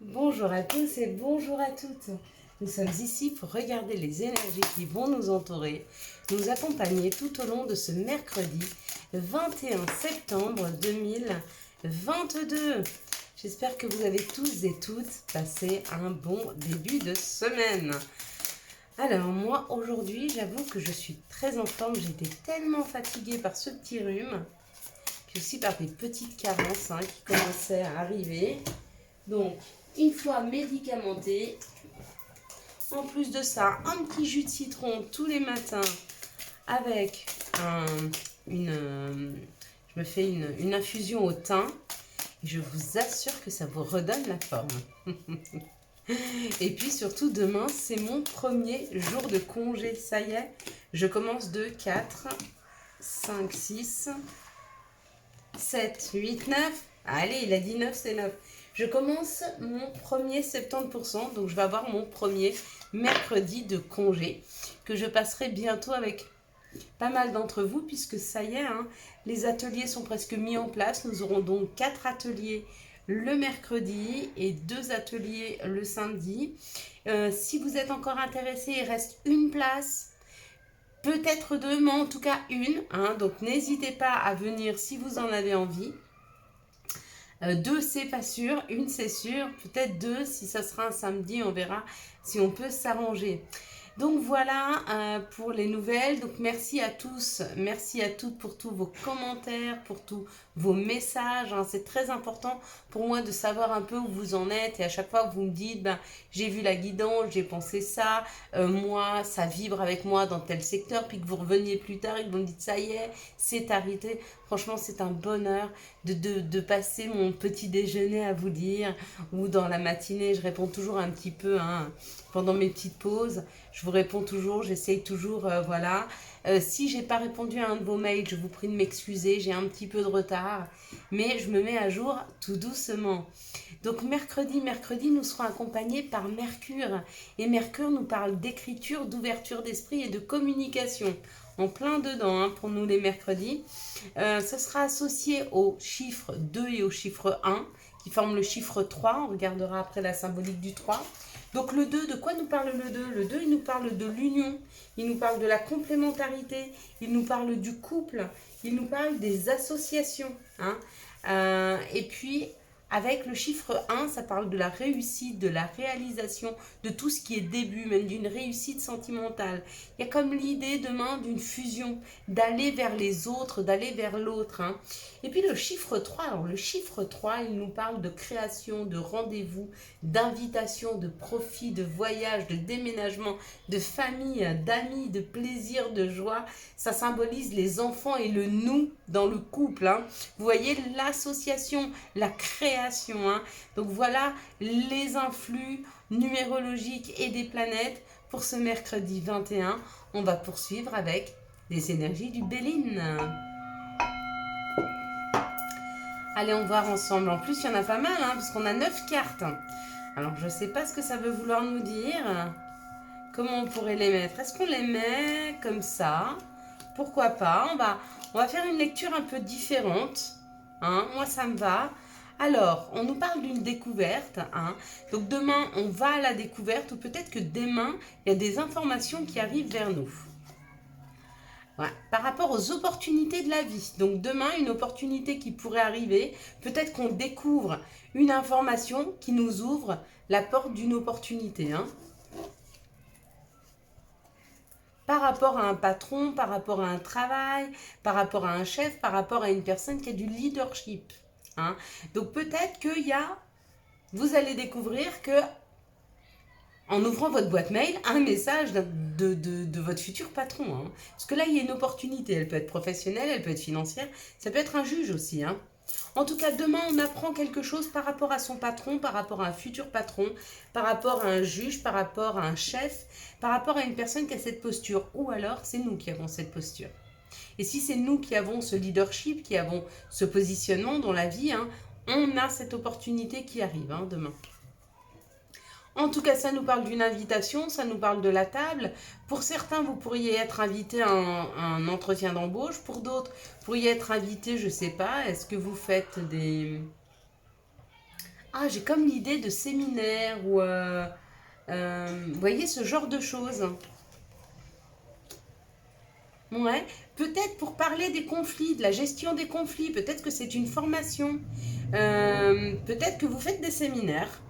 Bonjour à tous et bonjour à toutes. Nous sommes ici pour regarder les énergies qui vont nous entourer, nous accompagner tout au long de ce mercredi 21 septembre 2022. J'espère que vous avez tous et toutes passé un bon début de semaine. Alors moi aujourd'hui j'avoue que je suis très en forme, j'étais tellement fatiguée par ce petit rhume, puis aussi par des petites carences qui commençaient à arriver. Donc une fois médicamenté, en plus de ça, un petit jus de citron tous les matins avec je me fais une infusion au thym. Et je vous assure que ça vous redonne la forme. Et puis surtout, demain, c'est mon premier jour de congé. Ça y est, je commence de 4, 5, 6, 7, 8, 9. Allez, il a dit 9, c'est 9. Je commence mon premier 70%, donc je vais avoir mon premier mercredi de congé que je passerai bientôt avec pas mal d'entre vous puisque ça y est, les ateliers sont presque mis en place. Nous aurons donc 4 ateliers le mercredi et 2 ateliers le samedi. Si vous êtes encore intéressé, il reste une place. Peut-être deux, mais en tout cas une. Donc n'hésitez pas à venir si vous en avez envie. Deux, c'est pas sûr. Une, c'est sûr. Peut-être deux, si ça sera un samedi, on verra si on peut s'arranger. Donc voilà pour les nouvelles. Donc merci à tous, merci à toutes pour tous vos commentaires, pour tous vos messages. C'est très important pour moi de savoir un peu où vous en êtes. Et à chaque fois que vous me dites, j'ai vu la guidance, j'ai pensé ça, moi, ça vibre avec moi dans tel secteur. Puis que vous reveniez plus tard et que vous me dites, ça y est, c'est arrêté. Franchement, c'est un bonheur de passer mon petit déjeuner à vous dire. Ou dans la matinée, je réponds toujours un petit peu pendant mes petites pauses. Je vous réponds toujours, j'essaye toujours, voilà. Si j'ai pas répondu à un de vos mails, je vous prie de m'excuser, j'ai un petit peu de retard, mais je me mets à jour tout doucement. Donc mercredi, nous serons accompagnés par Mercure. Et Mercure nous parle d'écriture, d'ouverture d'esprit et de communication. En plein dedans pour nous les mercredis. Ce sera associé au chiffre 2 et au chiffre 1 qui forment le chiffre 3. On regardera après la symbolique du 3. Donc le 2, de quoi nous parle le 2? Le 2, il nous parle de l'union, il nous parle de la complémentarité, il nous parle du couple, il nous parle des associations. Et puis, avec le chiffre 1, ça parle de la réussite, de la réalisation, de tout ce qui est début, même d'une réussite sentimentale. Il y a comme l'idée demain d'une fusion, d'aller vers les autres, d'aller vers l'autre. Et puis le chiffre 3, alors le chiffre 3, il nous parle de création, de rendez-vous, d'invitation, de profit, de voyage, de déménagement, de famille, d'amis, de plaisir, de joie. Ça symbolise les enfants et le nous dans le couple. Vous voyez l'association, la création. Donc voilà les influx numérologiques et des planètes pour ce mercredi 21. On va poursuivre avec les énergies du Béline. Allez, on va voir ensemble. En plus, il y en a pas mal, parce qu'on a 9 cartes. Alors, je ne sais pas ce que ça veut vouloir nous dire. Comment on pourrait les mettre? Est-ce qu'on les met comme ça? Pourquoi pas? On va faire une lecture un peu différente. Moi, ça me va. Alors, on nous parle d'une découverte. Donc, demain, on va à la découverte ou peut-être que demain, il y a des informations qui arrivent vers nous. Ouais, par rapport aux opportunités de la vie. Donc demain, une opportunité qui pourrait arriver, peut-être qu'on découvre une information qui nous ouvre la porte d'une opportunité. Par rapport à un patron, par rapport à un travail, par rapport à un chef, par rapport à une personne qui a du leadership. Donc peut-être vous allez découvrir que en ouvrant votre boîte mail, un message de votre futur patron. Parce que là, il y a une opportunité. Elle peut être professionnelle, elle peut être financière, ça peut être un juge aussi. En tout cas, demain, on apprend quelque chose par rapport à son patron, par rapport à un futur patron, par rapport à un juge, par rapport à un chef, par rapport à une personne qui a cette posture. Ou alors, c'est nous qui avons cette posture. Et si c'est nous qui avons ce leadership, qui avons ce positionnement dans la vie, on a cette opportunité qui arrive demain. En tout cas, ça nous parle d'une invitation, ça nous parle de la table. Pour certains, vous pourriez être invité à un entretien d'embauche. Pour d'autres, vous pourriez être invité, je ne sais pas, est-ce que vous faites Ah, j'ai comme l'idée de séminaire ou... vous voyez, ce genre de choses. Ouais, peut-être pour parler des conflits, de la gestion des conflits, peut-être que c'est une formation. Peut-être que vous faites des séminaires,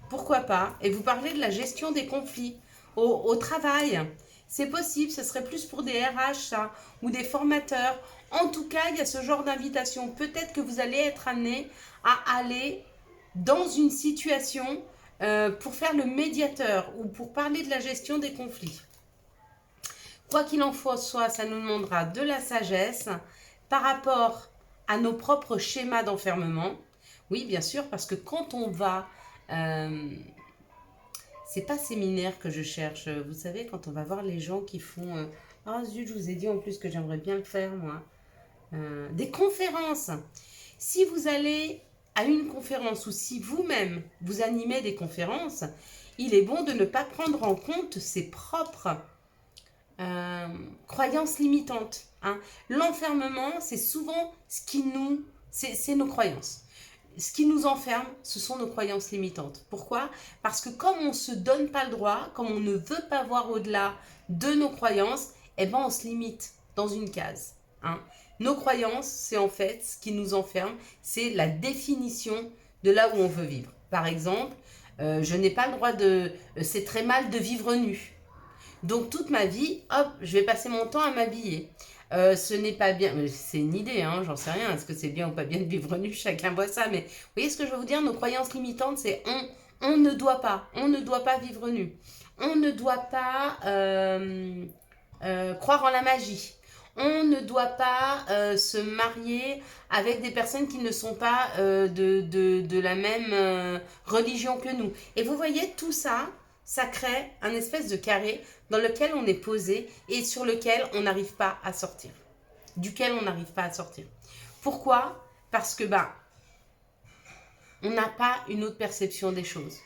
pourquoi pas, et vous parlez de la gestion des conflits au travail. C'est possible, ce serait plus pour des RH, ça, ou des formateurs. En tout cas, il y a ce genre d'invitation. Peut-être que vous allez être amené à aller dans une situation pour faire le médiateur ou pour parler de la gestion des conflits. Quoi qu'il en soit, ça nous demandera de la sagesse par rapport à nos propres schémas d'enfermement. Oui, bien sûr, parce que quand on va... c'est pas séminaire que je cherche. Vous savez, quand on va voir les gens qui font... Ah zut, je vous ai dit en plus que j'aimerais bien le faire, moi. Des conférences. Si vous allez à une conférence ou si vous-même vous animez des conférences, il est bon de ne pas prendre en compte ses propres croyances limitantes. Hein. L'enfermement, c'est souvent ce qui nous... C'est nos croyances. Ce qui nous enferme, ce sont nos croyances limitantes. Pourquoi? Parce que comme on ne se donne pas le droit, comme on ne veut pas voir au-delà de nos croyances, eh ben on se limite dans une case. Hein. Nos croyances, c'est en fait ce qui nous enferme, c'est la définition de là où on veut vivre. Par exemple, je n'ai pas le droit de... c'est très mal de vivre nu. Donc toute ma vie, hop, je vais passer mon temps à m'habiller. Ce n'est pas bien, c'est une idée, hein, j'en sais rien, est-ce que c'est bien ou pas bien de vivre nu, chacun voit ça, mais vous voyez ce que je veux vous dire, nos croyances limitantes, c'est on ne doit pas vivre nu, on ne doit pas croire en la magie, on ne doit pas se marier avec des personnes qui ne sont pas de la même religion que nous. Et vous voyez, tout ça, ça crée un espèce de carré dans lequel on est posé et sur lequel on n'arrive pas à sortir. Duquel on n'arrive pas à sortir. Pourquoi? Parce que on n'a pas une autre perception des choses.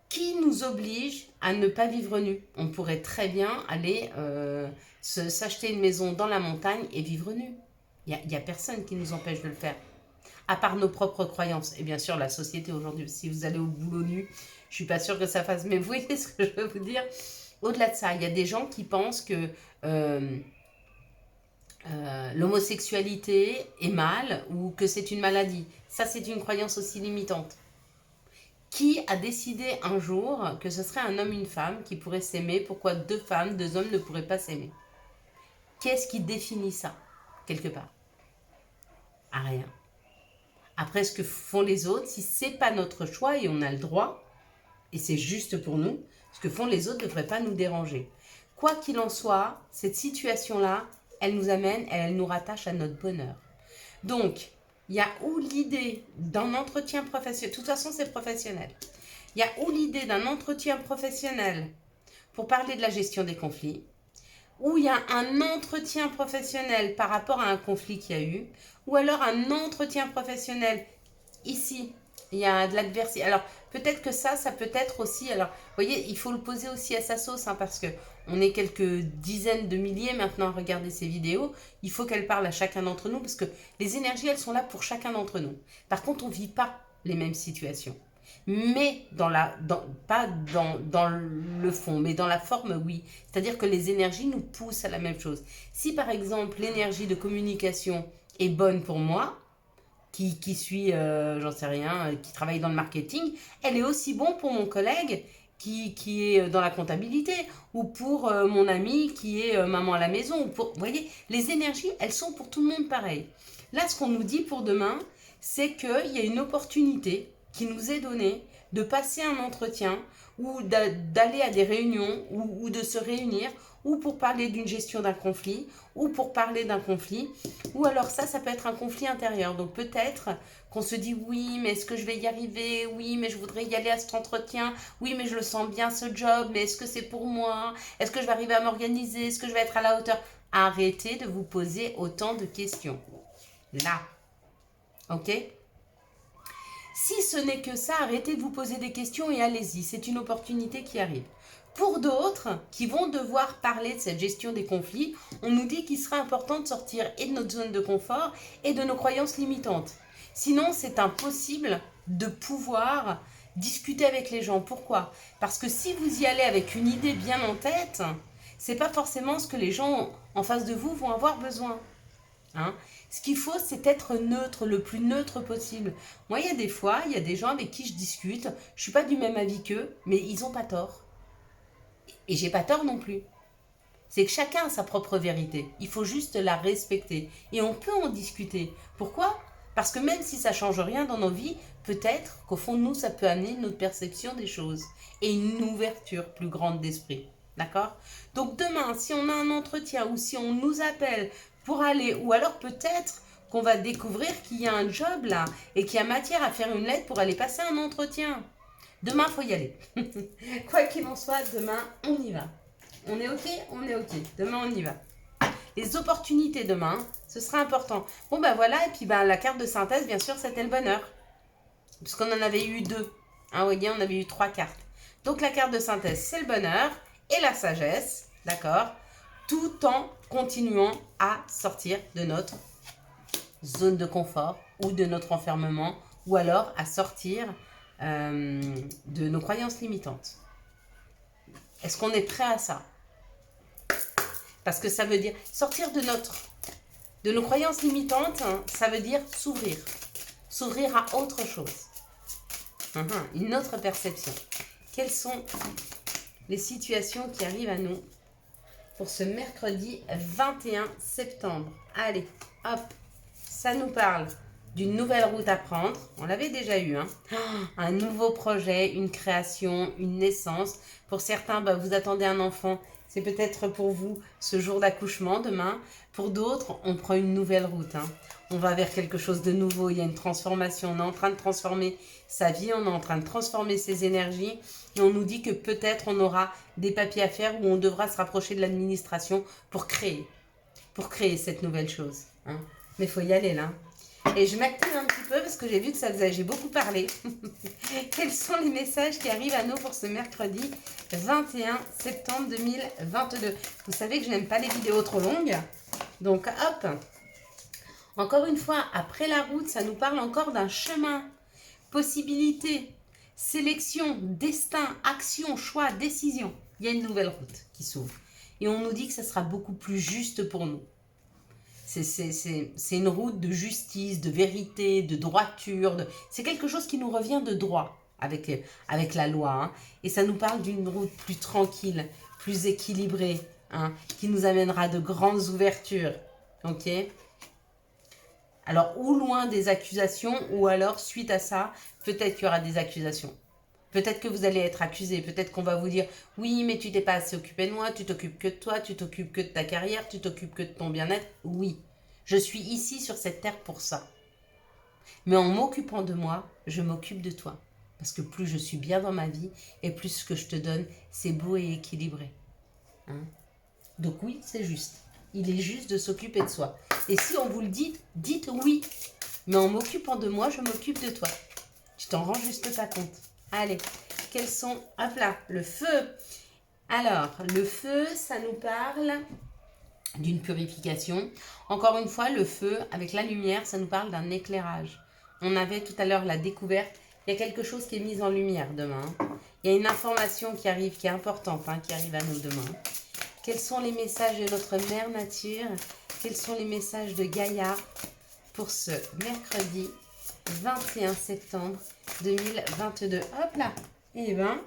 Qui nous oblige à ne pas vivre nu? On pourrait très bien aller s'acheter une maison dans la montagne et vivre nu. Il n'y a personne qui nous empêche de le faire. À part nos propres croyances. Et bien sûr, la société aujourd'hui, si vous allez au boulot nu, je suis pas sûre que ça fasse. Mais vous voyez ce que je veux vous dire? Au-delà de ça, il y a des gens qui pensent que l'homosexualité est mal ou que c'est une maladie. Ça, c'est une croyance aussi limitante. Qui a décidé un jour que ce serait un homme et une femme qui pourraient s'aimer? Pourquoi deux femmes, deux hommes ne pourraient pas s'aimer? Qu'est-ce qui définit ça, quelque part? Ah, rien. Après, ce que font les autres, si c'est pas notre choix et on a le droit, et c'est juste pour nous, ce que font les autres ne devrait pas nous déranger. Quoi qu'il en soit, cette situation-là, elle nous amène, elle nous rattache à notre bonheur. Donc, il y a où l'idée d'un entretien professionnel, de toute façon c'est professionnel, il y a où l'idée d'un entretien professionnel pour parler de la gestion des conflits, où il y a un entretien professionnel par rapport à un conflit qu'il y a eu, ou alors un entretien professionnel ici, il y a de l'adversité. Alors, peut-être que ça peut être aussi... Alors, vous voyez, il faut le poser aussi à sa sauce, hein, parce que on est quelques dizaines de milliers maintenant à regarder ces vidéos. Il faut qu'elles parlent à chacun d'entre nous, parce que les énergies, elles sont là pour chacun d'entre nous. Par contre, on ne vit pas les mêmes situations. Mais pas dans le fond, mais dans la forme, oui. C'est-à-dire que les énergies nous poussent à la même chose. Si, par exemple, l'énergie de communication est bonne pour moi, qui suit, j'en sais rien, qui travaille dans le marketing, elle est aussi bonne pour mon collègue qui est dans la comptabilité, ou pour mon ami qui est maman à la maison. Vous voyez, les énergies, elles sont pour tout le monde pareilles. Là, ce qu'on nous dit pour demain, c'est qu'il y a une opportunité qui nous est donnée de passer un entretien ou d'aller à des réunions ou de se réunir ou pour parler d'une gestion d'un conflit ou pour parler d'un conflit, ou alors ça peut être un conflit intérieur. Donc peut-être qu'on se dit oui, mais est-ce que je vais y arriver? Oui, mais je voudrais y aller à cet entretien. Oui, mais je le sens bien ce job, mais est-ce que c'est pour moi? Est-ce que je vais arriver à m'organiser? Est-ce que je vais être à la hauteur? Arrêtez de vous poser autant de questions. Là. Ok? Si ce n'est que ça, arrêtez de vous poser des questions et allez-y, c'est une opportunité qui arrive. Pour d'autres, qui vont devoir parler de cette gestion des conflits, on nous dit qu'il sera important de sortir et de notre zone de confort et de nos croyances limitantes. Sinon, c'est impossible de pouvoir discuter avec les gens. Pourquoi? Parce que si vous y allez avec une idée bien en tête, c'est pas forcément ce que les gens en face de vous vont avoir besoin. Hein? Ce qu'il faut, c'est être neutre, le plus neutre possible. Moi, il y a des fois, il y a des gens avec qui je discute, je suis pas du même avis qu'eux, mais ils n'ont pas tort. Et j'ai pas tort non plus. C'est que chacun a sa propre vérité. Il faut juste la respecter. Et on peut en discuter. Pourquoi? Parce que même si ça ne change rien dans nos vies, peut-être qu'au fond de nous, ça peut amener notre perception des choses. Et une ouverture plus grande d'esprit. D'accord? Donc demain, si on a un entretien ou si on nous appelle pour aller, ou alors peut-être qu'on va découvrir qu'il y a un job là et qu'il y a matière à faire une lettre pour aller passer un entretien. Demain, il faut y aller. Quoi qu'il en soit, demain, on y va. On est ok? On est ok. Demain, on y va. Les opportunités demain, ce sera important. Bon, ben voilà. Et puis, ben, la carte de synthèse, bien sûr, c'était le bonheur. Parce qu'on en avait eu 2. Hein, vous voyez, on avait eu 3 cartes. Donc, la carte de synthèse, c'est le bonheur et la sagesse. D'accord? Tout en continuant à sortir de notre zone de confort ou de notre enfermement. Ou alors à sortir de nos croyances limitantes. Est-ce qu'on est prêt à ça? Parce que ça veut dire sortir de nos croyances limitantes, hein, ça veut dire s'ouvrir. S'ouvrir à autre chose. Une autre perception. Quelles sont les situations qui arrivent à nous pour ce mercredi 21 septembre? Allez, hop, ça nous parle d'une nouvelle route à prendre. On l'avait déjà eu, hein. Un nouveau projet, une création, une naissance. Pour certains, bah, vous attendez un enfant. C'est peut-être pour vous ce jour d'accouchement demain. Pour d'autres, on prend une nouvelle route. Hein. On va vers quelque chose de nouveau. Il y a une transformation. On est en train de transformer sa vie. On est en train de transformer ses énergies. Et on nous dit que peut-être on aura des papiers à faire ou on devra se rapprocher de l'administration pour créer cette nouvelle chose. Hein. Mais il faut y aller là. Et je m'active un petit peu parce que j'ai vu que j'ai beaucoup parlé. Quels sont les messages qui arrivent à nous pour ce mercredi 21 septembre 2022? Vous savez que je n'aime pas les vidéos trop longues. Donc hop. Encore une fois, après la route, ça nous parle encore d'un chemin. Possibilité, sélection, destin, action, choix, décision. Il y a une nouvelle route qui s'ouvre. Et on nous dit que ça sera beaucoup plus juste pour nous. C'est une route de justice, de vérité, de droiture. C'est quelque chose qui nous revient de droit avec la loi. Hein. Et ça nous parle d'une route plus tranquille, plus équilibrée, hein, qui nous amènera de grandes ouvertures. Ok? Alors, ou loin des accusations, ou alors, suite à ça, peut-être qu'il y aura des accusations. Peut-être que vous allez être accusé, peut-être qu'on va vous dire « Oui, mais tu t'es pas assez occupé de moi, tu t'occupes que de toi, tu t'occupes que de ta carrière, tu t'occupes que de ton bien-être. » Oui, je suis ici sur cette terre pour ça. Mais en m'occupant de moi, je m'occupe de toi. Parce que plus je suis bien dans ma vie, et plus ce que je te donne, c'est beau et équilibré. Hein? Donc oui, c'est juste. Il est juste de s'occuper de soi. Et si on vous le dit, dites oui. Mais en m'occupant de moi, je m'occupe de toi. Tu t'en rends juste pas compte. Allez, quels sont... Hop là, le feu. Alors, le feu, ça nous parle d'une purification. Encore une fois, le feu, avec la lumière, ça nous parle d'un éclairage. On avait tout à l'heure la découverte. Il y a quelque chose qui est mis en lumière demain. Il y a une information qui arrive, qui est importante, hein, qui arrive à nous demain. Quels sont les messages de notre mère nature? Quels sont les messages de Gaïa pour ce mercredi 21 septembre 2022? Hop là. Eh bien,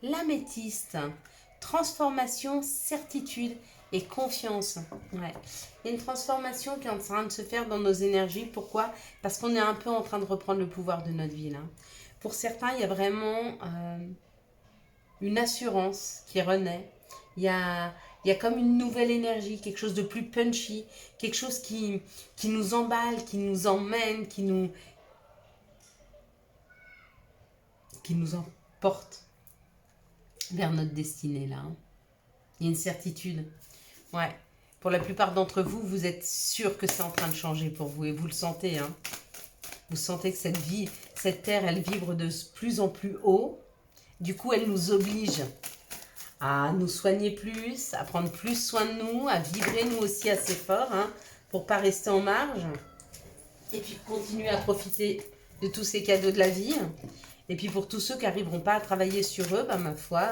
l'améthyste, transformation, certitude et confiance. Ouais. Il y a une transformation qui est en train de se faire dans nos énergies. Pourquoi? Parce qu'on est un peu en train de reprendre le pouvoir de notre vie. Là. Pour certains, il y a vraiment une assurance qui renaît. Il y a comme une nouvelle énergie, quelque chose de plus punchy, quelque chose qui nous emballe, qui nous emmène, qui nous emporte vers notre destinée là. Il y a une certitude. Ouais. Pour la plupart d'entre vous, vous êtes sûr que c'est en train de changer pour vous et vous le sentez. Hein. Vous sentez que cette vie, cette terre, elle vibre de plus en plus haut. Du coup, elle nous oblige à nous soigner plus, à prendre plus soin de nous, à vibrer nous aussi assez fort, hein, pour ne pas rester en marge. Et puis continuez à profiter de tous ces cadeaux de la vie. Et puis pour tous ceux qui n'arriveront pas à travailler sur eux, bah, ma foi,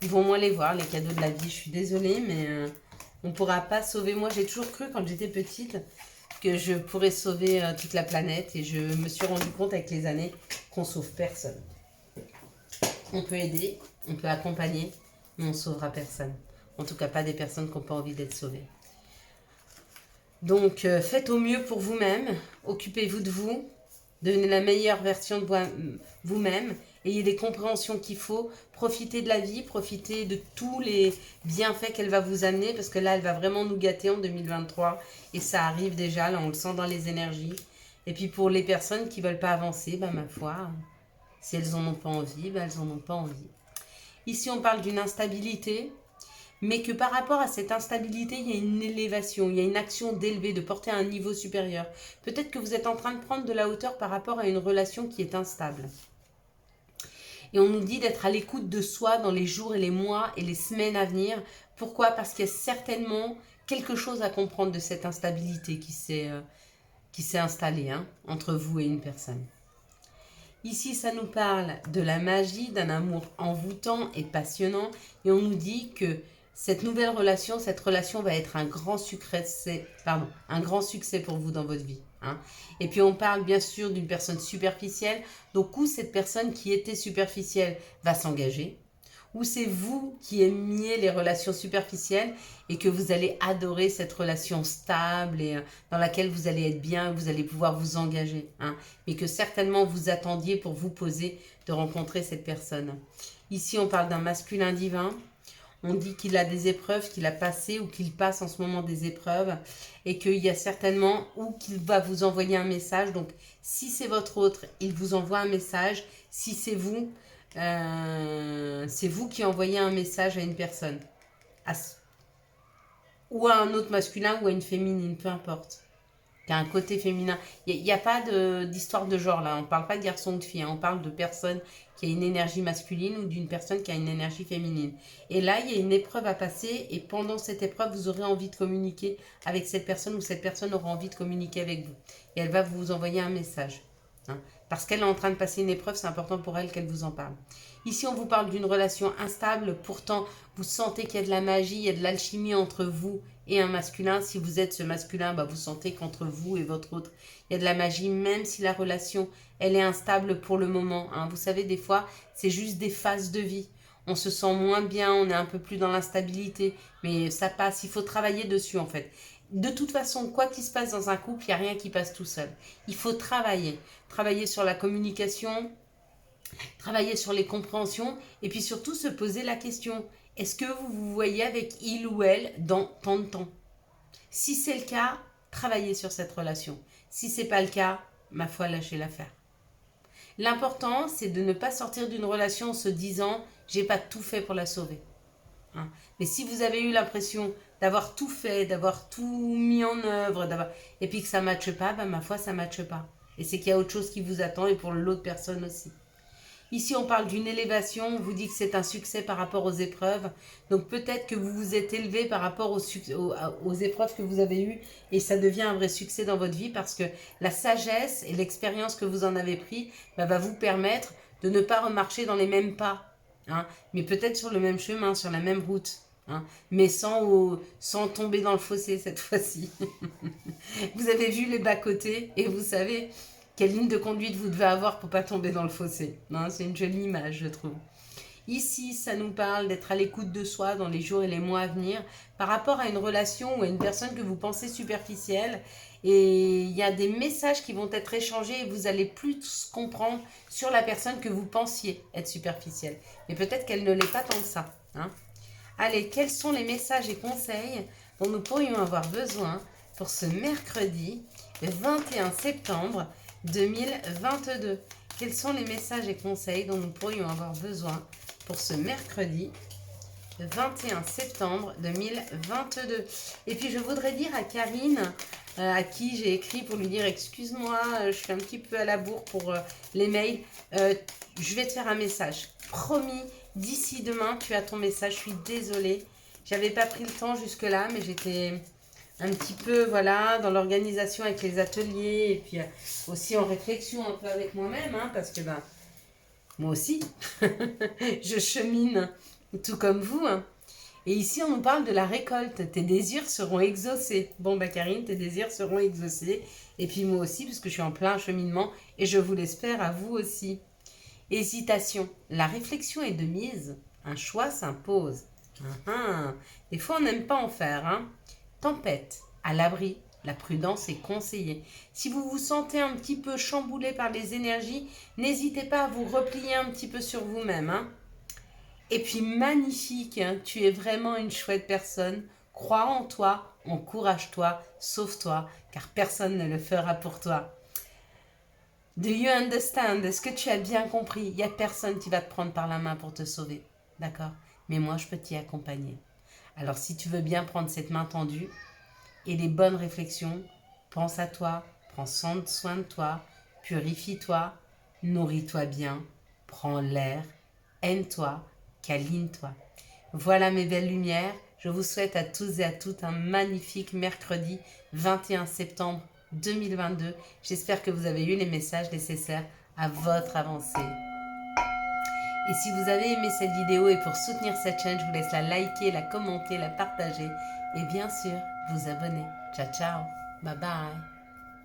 ils vont moins les voir, les cadeaux de la vie. Je suis désolée, mais on ne pourra pas sauver. Moi, j'ai toujours cru quand j'étais petite que je pourrais sauver toute la planète. Et je me suis rendu compte avec les années qu'on ne sauve personne. On peut aider, on peut accompagner, mais on ne sauvera personne. En tout cas, pas des personnes qui n'ont pas envie d'être sauvées. Donc, faites au mieux pour vous-même. Occupez-vous de vous. Devenez la meilleure version de vous-même. Ayez les compréhensions qu'il faut. Profitez de la vie. Profitez de tous les bienfaits qu'elle va vous amener. Parce que là, elle va vraiment nous gâter en 2023. Et ça arrive déjà. Là, on le sent dans les énergies. Et puis, pour les personnes qui ne veulent pas avancer, bah, ma foi, si elles n'en ont pas envie, bah, elles n'en ont pas envie. Ici, on parle d'une instabilité. Mais que par rapport à cette instabilité, il y a une élévation, il y a une action d'élever, de porter à un niveau supérieur. Peut-être que vous êtes en train de prendre de la hauteur par rapport à une relation qui est instable. Et on nous dit d'être à l'écoute de soi dans les jours et les mois et les semaines à venir. Pourquoi? Parce qu'il y a certainement quelque chose à comprendre de cette instabilité qui s'est installée entre vous et une personne. Ici, ça nous parle de la magie, d'un amour envoûtant et passionnant. Et on nous dit que cette nouvelle relation, cette relation va être un grand succès pour vous dans votre vie. Et puis on parle bien sûr d'une personne superficielle. Donc où cette personne qui était superficielle va s'engager. Ou c'est vous qui aimiez les relations superficielles et que vous allez adorer cette relation stable et dans laquelle vous allez être bien, vous allez pouvoir vous engager. Mais que certainement vous attendiez pour vous poser de rencontrer cette personne. Ici, on parle d'un masculin divin. On dit qu'il a des épreuves, qu'il a passé ou qu'il passe en ce moment des épreuves et qu'il y a certainement ou qu'il va vous envoyer un message. Donc, si c'est votre autre, il vous envoie un message. Si c'est vous qui envoyez un message à une personne. Ou à un autre masculin ou à une féminine, peu importe. Qui a un côté féminin. Il n'y a pas d'histoire de genre là. On ne parle pas de garçon ou de fille. On parle de personne qui a une énergie masculine ou d'une personne qui a une énergie féminine. Et là, il y a une épreuve à passer. Et pendant cette épreuve, vous aurez envie de communiquer avec cette personne ou cette personne aura envie de communiquer avec vous. Et elle va vous envoyer un message. Parce qu'elle est en train de passer une épreuve, c'est important pour elle qu'elle vous en parle. Ici, on vous parle d'une relation instable. Pourtant, vous sentez qu'il y a de la magie, il y a de l'alchimie entre vous et un masculin. Si vous êtes ce masculin, vous sentez qu'entre vous et votre autre, il y a de la magie, même si la relation, elle est instable pour le moment. Vous savez, des fois, c'est juste des phases de vie. On se sent moins bien, on est un peu plus dans l'instabilité, mais ça passe. Il faut travailler dessus, en fait. De toute façon, quoi qu'il se passe dans un couple, il n'y a rien qui passe tout seul. Il faut travailler. Travailler sur la communication, travailler sur les compréhensions et puis surtout se poser la question, est-ce que vous vous voyez avec il ou elle dans tant de temps? Si c'est le cas, travaillez sur cette relation. Si ce n'est pas le cas, ma foi, lâchez l'affaire. L'important, c'est de ne pas sortir d'une relation en se disant, j'ai pas tout fait pour la sauver. Mais si vous avez eu l'impression d'avoir tout fait, d'avoir tout mis en œuvre, et puis que ça ne matche pas, ma foi, ça ne matche pas. Et c'est qu'il y a autre chose qui vous attend et pour l'autre personne aussi. Ici, on parle d'une élévation. On vous dit que c'est un succès par rapport aux épreuves. Donc, peut-être que vous vous êtes élevé par rapport aux épreuves que vous avez eues et ça devient un vrai succès dans votre vie parce que la sagesse et l'expérience que vous en avez pris va vous permettre de ne pas remarcher dans les mêmes pas. Mais peut-être sur le même chemin, sur la même route. Mais sans tomber dans le fossé cette fois-ci. Vous avez vu les bas-côtés et vous savez quelle ligne de conduite vous devez avoir pour pas tomber dans le fossé. C'est une jolie image, je trouve. Ici, ça nous parle d'être à l'écoute de soi dans les jours et les mois à venir par rapport à une relation ou à une personne que vous pensez superficielle. Et il y a des messages qui vont être échangés et vous allez plus comprendre sur la personne que vous pensiez être superficielle. Mais peut-être qu'elle ne l'est pas tant que ça. Allez, quels sont les messages et conseils dont nous pourrions avoir besoin pour ce mercredi 21 septembre 2022? Quels sont les messages et conseils dont nous pourrions avoir besoin pour ce mercredi 21 septembre 2022? Et puis je voudrais dire à Karine, à qui j'ai écrit pour lui dire excuse-moi, je suis un petit peu à la bourre pour les mails, je vais te faire un message. Promis, d'ici demain, tu as ton message. Je suis désolée. J'avais pas pris le temps jusque-là, mais j'étais un petit peu, voilà, dans l'organisation avec les ateliers, et puis aussi en réflexion un peu avec moi-même, hein, parce que ben, moi aussi, je chemine tout comme vous, hein. Et ici, on nous parle de la récolte. Tes désirs seront exaucés. Bon, bah Karine, tes désirs seront exaucés. Et puis moi aussi, parce que je suis en plein cheminement, et je vous l'espère à vous aussi. Hésitation. La réflexion est de mise. Un choix s'impose. Des fois, on n'aime pas en faire, hein. Tempête. À l'abri. La prudence est conseillée. Si vous vous sentez un petit peu chamboulé par les énergies, n'hésitez pas à vous replier un petit peu sur vous-même, hein. Et puis magnifique, hein, tu es vraiment une chouette personne. Crois en toi, encourage-toi, sauve-toi, car personne ne le fera pour toi. Do you understand? Est-ce que tu as bien compris? Il n'y a personne qui va te prendre par la main pour te sauver. D'accord? Mais moi, je peux t'y accompagner. Alors, si tu veux bien prendre cette main tendue et les bonnes réflexions, pense à toi, prends soin de toi, purifie-toi, nourris-toi bien, prends l'air, aime-toi, câline-toi. Voilà mes belles lumières. Je vous souhaite à tous et à toutes un magnifique mercredi 21 septembre 2022. J'espère que vous avez eu les messages nécessaires à votre avancée. Et si vous avez aimé cette vidéo et pour soutenir cette chaîne, je vous laisse la liker, la commenter, la partager et bien sûr vous abonner. Ciao ciao, bye bye.